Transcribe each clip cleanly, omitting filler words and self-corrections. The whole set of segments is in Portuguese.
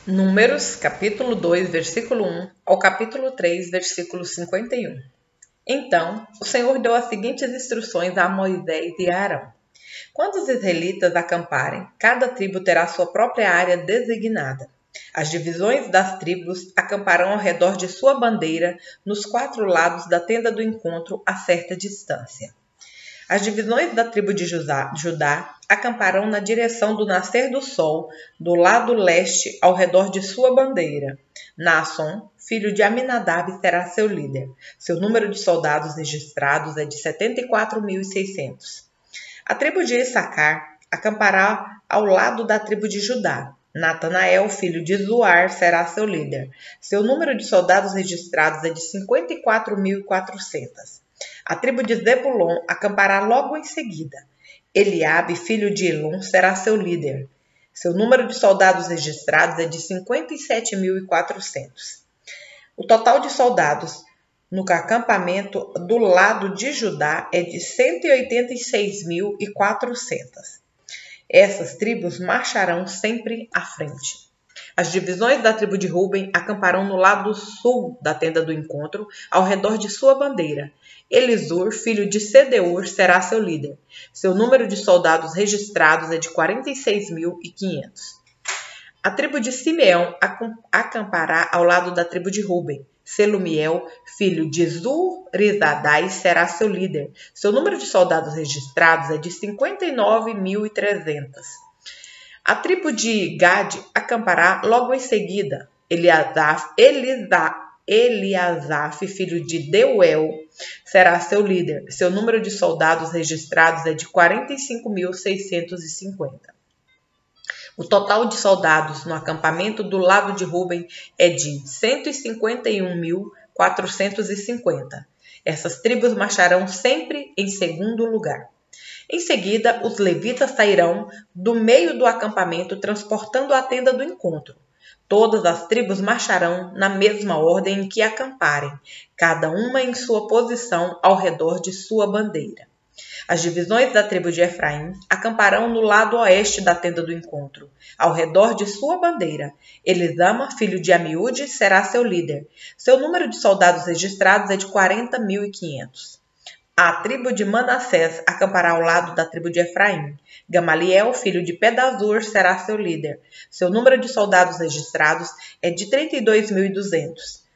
Números, capítulo 2, versículo 1 ao capítulo 3, versículo 51. Então, o Senhor deu as seguintes instruções a Moisés e a Arão. Quando os israelitas acamparem, cada tribo terá sua própria área designada. As divisões das tribos acamparão ao redor de sua bandeira, nos 4 lados da tenda do encontro, a certa distância. As divisões da tribo de Judá acamparão na direção do nascer do sol, do lado leste, ao redor de sua bandeira. Naasson, filho de Aminadab, será seu líder. Seu número de soldados registrados é de 74.600. A tribo de Issacar acampará ao lado da tribo de Judá. Natanael, filho de Zuar, será seu líder. Seu número de soldados registrados é de 54.400. A tribo de Zebulon acampará logo em seguida. Eliabe, filho de Elon, será seu líder. Seu número de soldados registrados é de 57.400. O total de soldados no acampamento do lado de Judá é de 186.400. Essas tribos marcharão sempre à frente. As divisões da tribo de Ruben acamparão no lado sul da tenda do encontro, ao redor de sua bandeira. Elisur, filho de Sedeur, será seu líder. Seu número de soldados registrados é de 46.500. A tribo de Simeão acampará ao lado da tribo de Ruben. Selumiel, filho de Zurizadai, será seu líder. Seu número de soldados registrados é de 59.300. A tribo de Gade acampará logo em seguida. Eliasaf, filho de Deuel, será seu líder. Seu número de soldados registrados é de 45.650. O total de soldados no acampamento do lado de Ruben é de 151.450. Essas tribos marcharão sempre em segundo lugar. Em seguida, os levitas sairão do meio do acampamento transportando a tenda do encontro. Todas as tribos marcharão na mesma ordem em que acamparem, cada uma em sua posição ao redor de sua bandeira. As divisões da tribo de Efraim acamparão no lado oeste da tenda do encontro, ao redor de sua bandeira. Elisama, filho de Amiúde, será seu líder. Seu número de soldados registrados é de 40.500. A tribo de Manassés acampará ao lado da tribo de Efraim. Gamaliel, filho de Pedazur, será seu líder. Seu número de soldados registrados é de 32.200.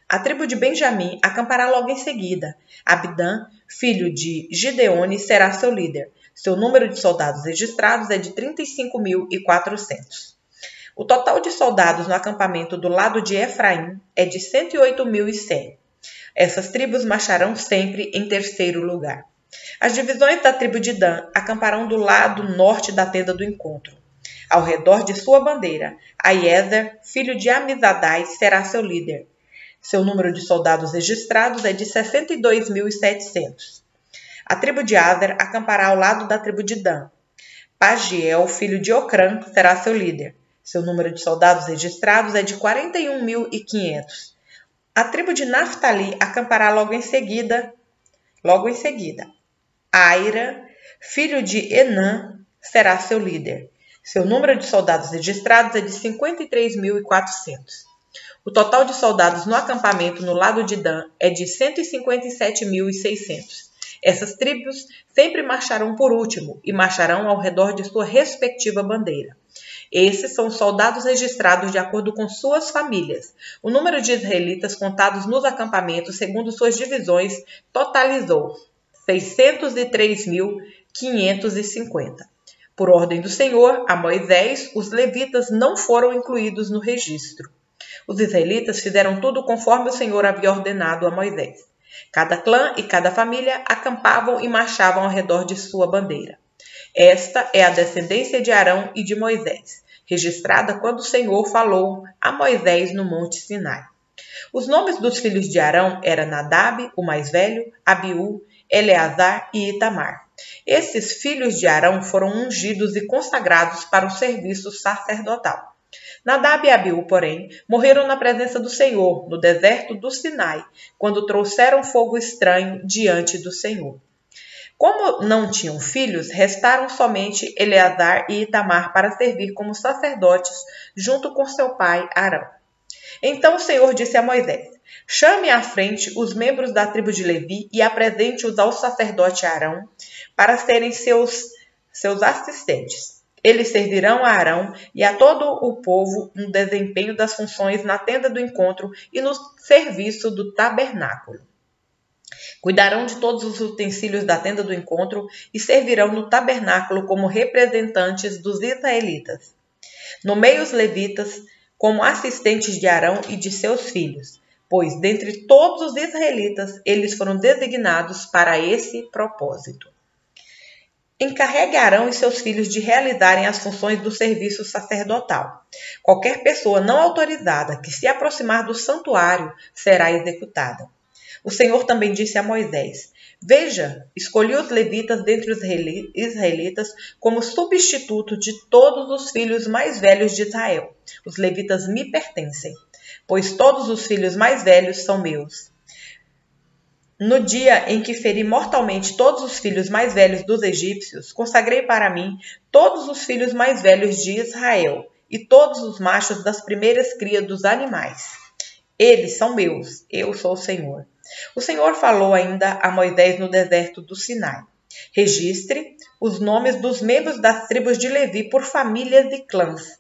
A tribo de Benjamim acampará logo em seguida. Abidã, filho de Gideone, será seu líder. Seu número de soldados registrados é de 35.400. O total de soldados no acampamento do lado de Efraim é de 108.100. Essas tribos marcharão sempre em terceiro lugar. As divisões da tribo de Dan acamparão do lado norte da tenda do encontro. Ao redor de sua bandeira, Aiezer, filho de Amizadai, será seu líder. Seu número de soldados registrados é de 62.700. A tribo de Aser acampará ao lado da tribo de Dan. Pagiel, filho de Ocrã, será seu líder. Seu número de soldados registrados é de 41.500. A tribo de Naftali acampará logo em seguida. Aira, filho de Enã, será seu líder. Seu número de soldados registrados é de 53.400. O total de soldados no acampamento no lado de Dan é de 157.600. Essas tribos sempre marcharão por último e marcharão ao redor de sua respectiva bandeira. Esses são os soldados registrados de acordo com suas famílias. O número de israelitas contados nos acampamentos, segundo suas divisões, totalizou 603.550. Por ordem do Senhor, a Moisés, os levitas não foram incluídos no registro. Os israelitas fizeram tudo conforme o Senhor havia ordenado a Moisés. Cada clã e cada família acampavam e marchavam ao redor de sua bandeira. Esta é a descendência de Arão e de Moisés, registrada quando o Senhor falou a Moisés no Monte Sinai. Os nomes dos filhos de Arão eram Nadab, o mais velho, Abiú, Eleazar e Itamar. Esses filhos de Arão foram ungidos e consagrados para o serviço sacerdotal. Nadab e Abiú, porém, morreram na presença do Senhor, no deserto do Sinai, quando trouxeram fogo estranho diante do Senhor. Como não tinham filhos, restaram somente Eleazar e Itamar para servir como sacerdotes junto com seu pai Arão. Então o Senhor disse a Moisés: chame à frente os membros da tribo de Levi e apresente-os ao sacerdote Arão para serem seus assistentes. Eles servirão a Arão e a todo o povo no desempenho das funções na tenda do encontro e no serviço do tabernáculo. Cuidarão de todos os utensílios da tenda do encontro e servirão no tabernáculo como representantes dos israelitas. Nomeie os levitas como assistentes de Arão e de seus filhos, pois dentre todos os israelitas eles foram designados para esse propósito. Encarregue Arão e seus filhos de realizarem as funções do serviço sacerdotal. Qualquer pessoa não autorizada que se aproximar do santuário será executada. O Senhor também disse a Moisés: veja, escolhi os levitas dentre os israelitas como substituto de todos os filhos mais velhos de Israel. Os levitas me pertencem, pois todos os filhos mais velhos são meus. No dia em que feri mortalmente todos os filhos mais velhos dos egípcios, consagrei para mim todos os filhos mais velhos de Israel e todos os machos das primeiras crias dos animais. Eles são meus, eu sou o Senhor. O Senhor falou ainda a Moisés no deserto do Sinai: registre os nomes dos membros das tribos de Levi por famílias e clãs.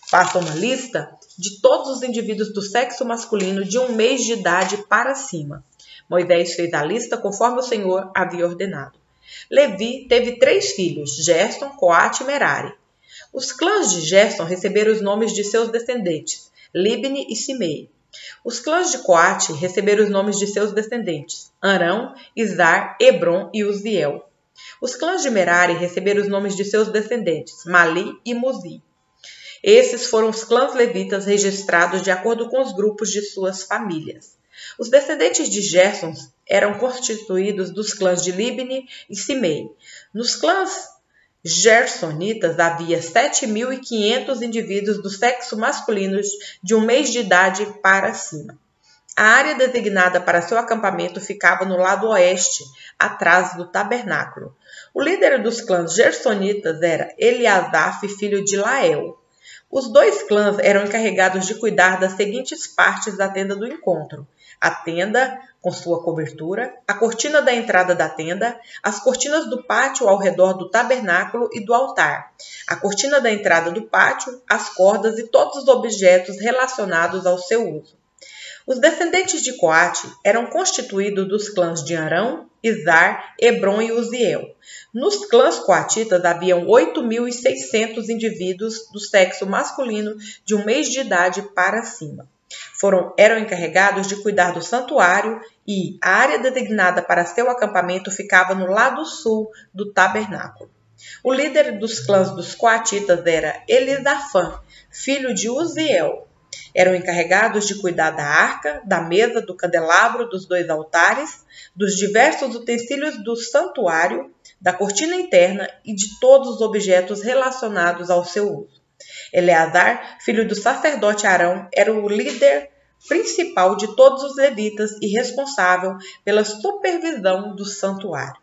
Faça uma lista de todos os indivíduos do sexo masculino de 1 mês de idade para cima. Moisés fez a lista conforme o Senhor havia ordenado. Levi teve 3 filhos, Gerson, Coate e Merari. Os clãs de Gerson receberam os nomes de seus descendentes, Libni e Simei. Os clãs de Coate receberam os nomes de seus descendentes, Arão, Izar, Hebron e Uziel. Os clãs de Merari receberam os nomes de seus descendentes, Mali e Muzi. Esses foram os clãs levitas registrados de acordo com os grupos de suas famílias. Os descendentes de Gerson eram constituídos dos clãs de Libni e Simei. Nos clãs gersonitas havia 7.500 indivíduos do sexo masculino de 1 mês de idade para cima. A área designada para seu acampamento ficava no lado oeste, atrás do tabernáculo. O líder dos clãs gersonitas era Eliasaf, filho de Lael. Os 2 clãs eram encarregados de cuidar das seguintes partes da tenda do encontro: a tenda com sua cobertura, a cortina da entrada da tenda, as cortinas do pátio ao redor do tabernáculo e do altar, a cortina da entrada do pátio, as cordas e todos os objetos relacionados ao seu uso. Os descendentes de Coate eram constituídos dos clãs de Arão, Izar, Hebron e Uziel. Nos clãs coatitas haviam 8.600 indivíduos do sexo masculino de 1 mês de idade para cima. Eram encarregados de cuidar do santuário e a área designada para seu acampamento ficava no lado sul do tabernáculo. O líder dos clãs dos coatitas era Elisafã, filho de Uziel. Eram encarregados de cuidar da arca, da mesa, do candelabro, dos 2 altares, dos diversos utensílios do santuário, da cortina interna e de todos os objetos relacionados ao seu uso. Eleazar, filho do sacerdote Arão, era o líder principal de todos os levitas e responsável pela supervisão do santuário.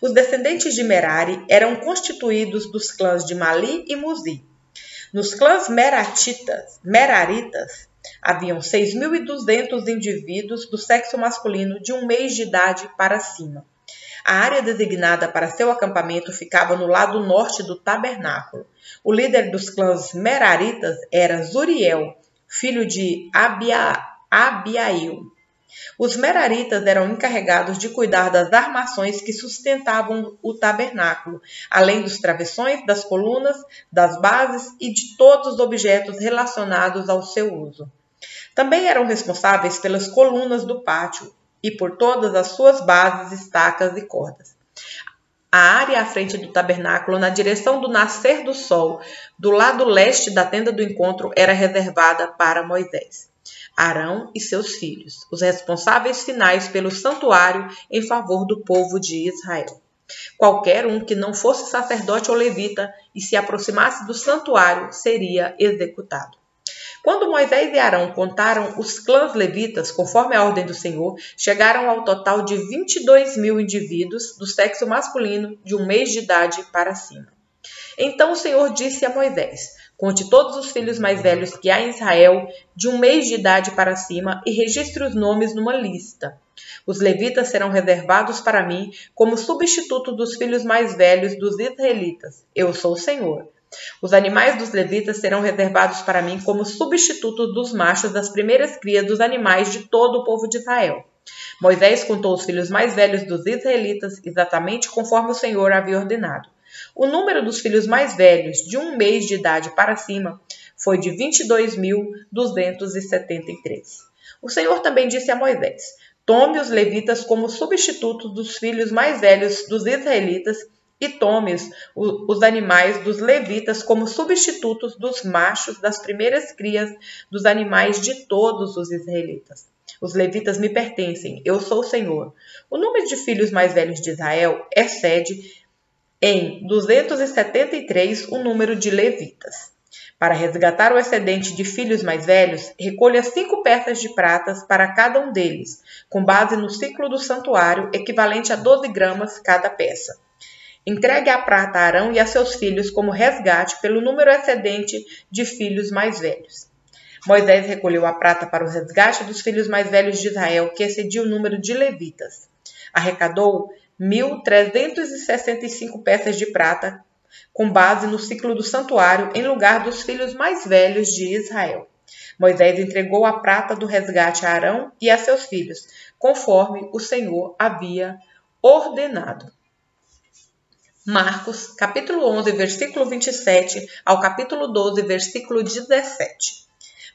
Os descendentes de Merari eram constituídos dos clãs de Mali e Muzi. Nos clãs meraritas haviam 6.200 indivíduos do sexo masculino de 1 mês de idade para cima. A área designada para seu acampamento ficava no lado norte do tabernáculo. O líder dos clãs meraritas era Zuriel, filho de Abiail. Os meraritas eram encarregados de cuidar das armações que sustentavam o tabernáculo, além dos travessões, das colunas, das bases e de todos os objetos relacionados ao seu uso. Também eram responsáveis pelas colunas do pátio e por todas as suas bases, estacas e cordas. A área à frente do tabernáculo, na direção do nascer do sol, do lado leste da tenda do encontro, era reservada para Moisés, Arão e seus filhos, os responsáveis finais pelo santuário em favor do povo de Israel. Qualquer um que não fosse sacerdote ou levita e se aproximasse do santuário seria executado. Quando Moisés e Arão contaram os clãs levitas, conforme a ordem do Senhor, chegaram ao total de 22.000 indivíduos do sexo masculino de 1 mês de idade para cima. Então o Senhor disse a Moisés: conte todos os filhos mais velhos que há em Israel, de 1 mês de idade para cima, e registre os nomes numa lista. Os levitas serão reservados para mim como substituto dos filhos mais velhos dos israelitas. Eu sou o Senhor. Os animais dos levitas serão reservados para mim como substitutos dos machos das primeiras crias dos animais de todo o povo de Israel. Moisés contou os filhos mais velhos dos israelitas, exatamente conforme o Senhor havia ordenado. O número dos filhos mais velhos, de 1 mês de idade para cima, foi de 22.273. O Senhor também disse a Moisés: tome os levitas como substitutos dos filhos mais velhos dos israelitas e tome os animais dos levitas como substitutos dos machos das primeiras crias dos animais de todos os israelitas. Os levitas me pertencem, eu sou o Senhor. O número de filhos mais velhos de Israel excede em 273 o número de levitas. Para resgatar o excedente de filhos mais velhos, recolha 5 peças de pratas para cada um deles, com base no ciclo do santuário, equivalente a 12 gramas cada peça. Entregue a prata a Arão e a seus filhos como resgate pelo número excedente de filhos mais velhos. Moisés recolheu a prata para o resgate dos filhos mais velhos de Israel, que excedia o número de levitas. Arrecadou 1.365 peças de prata, com base no ciclo do santuário, em lugar dos filhos mais velhos de Israel. Moisés entregou a prata do resgate a Arão e a seus filhos, conforme o Senhor havia ordenado. Marcos, capítulo 11, versículo 27 ao capítulo 12, versículo 17.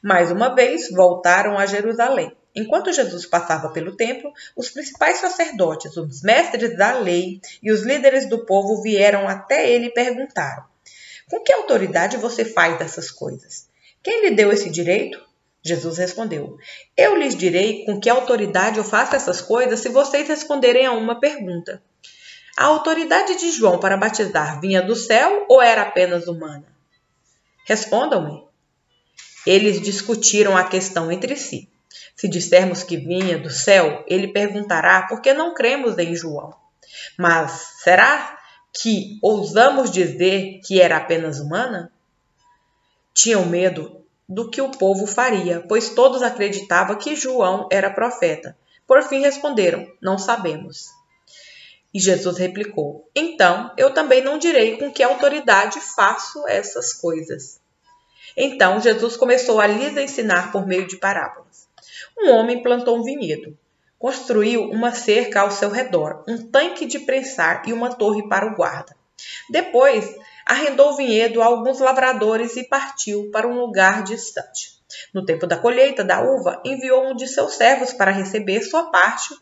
Mais uma vez, voltaram a Jerusalém. Enquanto Jesus passava pelo templo, os principais sacerdotes, os mestres da lei e os líderes do povo vieram até ele e perguntaram: com que autoridade você faz essas coisas? Quem lhe deu esse direito? Jesus respondeu: eu lhes direi com que autoridade eu faço essas coisas se vocês responderem a uma pergunta. A autoridade de João para batizar vinha do céu ou era apenas humana? Respondam-me. Eles discutiram a questão entre si. Se dissermos que vinha do céu, ele perguntará por que não cremos em João. Mas será que ousamos dizer que era apenas humana? Tinham medo do que o povo faria, pois todos acreditavam que João era profeta. Por fim responderam: não sabemos. E Jesus replicou: então eu também não direi com que autoridade faço essas coisas. Então Jesus começou a lhes ensinar por meio de parábolas. Um homem plantou um vinhedo, construiu uma cerca ao seu redor, um tanque de prensar e uma torre para o guarda. Depois, arrendou o vinhedo a alguns lavradores e partiu para um lugar distante. No tempo da colheita da uva, enviou um de seus servos para receber sua parte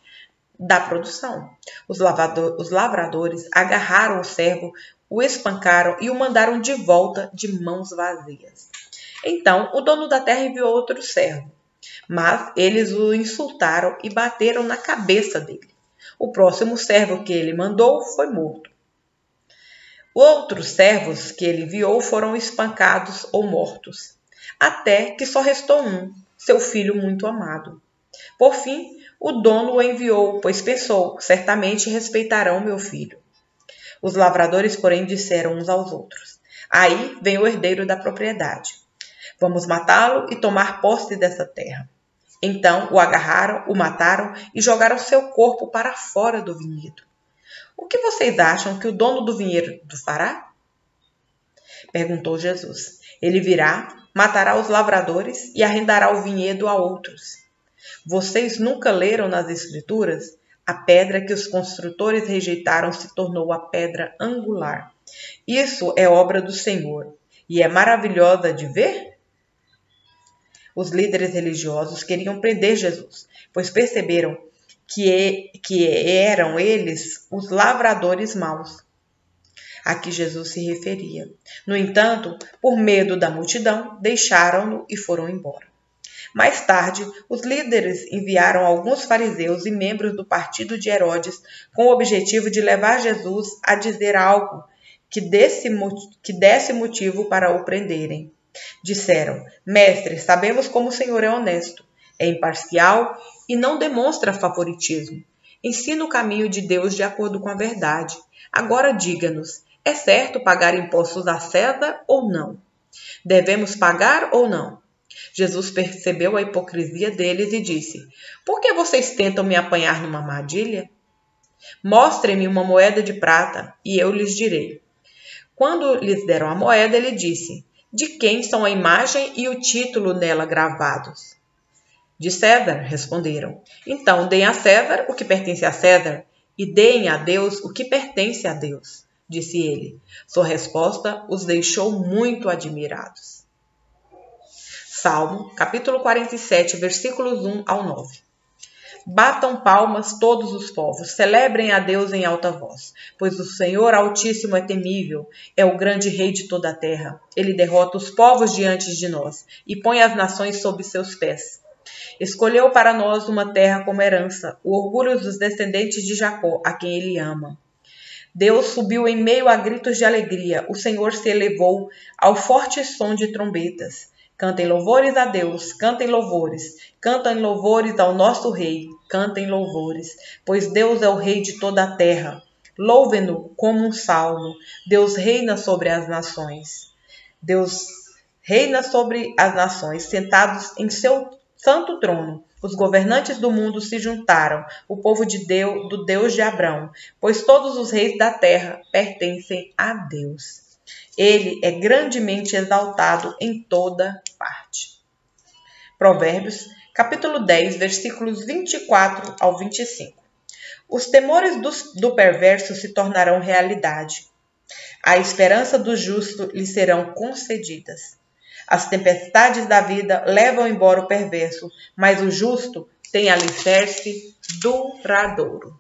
da produção. Os lavradores agarraram o servo, o espancaram e o mandaram de volta de mãos vazias. Então o dono da terra enviou outro servo, mas eles o insultaram e bateram na cabeça dele. O próximo servo que ele mandou foi morto. Outros servos que ele enviou foram espancados ou mortos, até que só restou um, seu filho muito amado. Por fim, o dono o enviou, pois pensou: certamente respeitarão meu filho. Os lavradores, porém, disseram uns aos outros: aí vem o herdeiro da propriedade. Vamos matá-lo e tomar posse dessa terra. Então o agarraram, o mataram e jogaram seu corpo para fora do vinhedo. O que vocês acham que o dono do vinhedo fará? Perguntou Jesus. Ele virá, matará os lavradores e arrendará o vinhedo a outros. Vocês nunca leram nas Escrituras? A pedra que os construtores rejeitaram se tornou a pedra angular. Isso é obra do Senhor e é maravilhosa de ver? Os líderes religiosos queriam prender Jesus, pois perceberam que eram eles os lavradores maus a que Jesus se referia. No entanto, por medo da multidão, deixaram-no e foram embora. Mais tarde, os líderes enviaram alguns fariseus e membros do partido de Herodes com o objetivo de levar Jesus a dizer algo que desse motivo para o prenderem. Disseram: Mestre, sabemos como o Senhor é honesto, é imparcial e não demonstra favoritismo. Ensina o caminho de Deus de acordo com a verdade. Agora diga-nos: é certo pagar impostos a César ou não? Devemos pagar ou não? Jesus percebeu a hipocrisia deles e disse: Por que vocês tentam me apanhar numa armadilha? Mostrem-me uma moeda de prata e eu lhes direi. Quando lhes deram a moeda, ele disse: De quem são a imagem e o título nela gravados? De César, responderam. Então, deem a César o que pertence a César e deem a Deus o que pertence a Deus, disse ele. Sua resposta os deixou muito admirados. Salmo, capítulo 47, versículos 1 ao 9. Batam palmas todos os povos, celebrem a Deus em alta voz, pois o Senhor Altíssimo é temível, é o grande Rei de toda a terra. Ele derrota os povos diante de nós e põe as nações sob seus pés. Escolheu para nós uma terra como herança, o orgulho dos descendentes de Jacó, a quem ele ama. Deus subiu em meio a gritos de alegria, o Senhor se elevou ao forte som de trombetas. Cantem louvores a Deus, cantem louvores ao nosso Rei, cantem louvores, pois Deus é o Rei de toda a terra. Louvem-no como um salmo, Deus reina sobre as nações. Deus reina sobre as nações, sentados em seu santo trono. Os governantes do mundo se juntaram, o povo de Deus, do Deus de Abrão, pois todos os reis da terra pertencem a Deus. Ele é grandemente exaltado em toda parte. Provérbios, capítulo 10, versículos 24 ao 25. Os temores do perverso se tornarão realidade. A esperança do justo lhe serão concedidas. As tempestades da vida levam embora o perverso, mas o justo tem alicerce duradouro.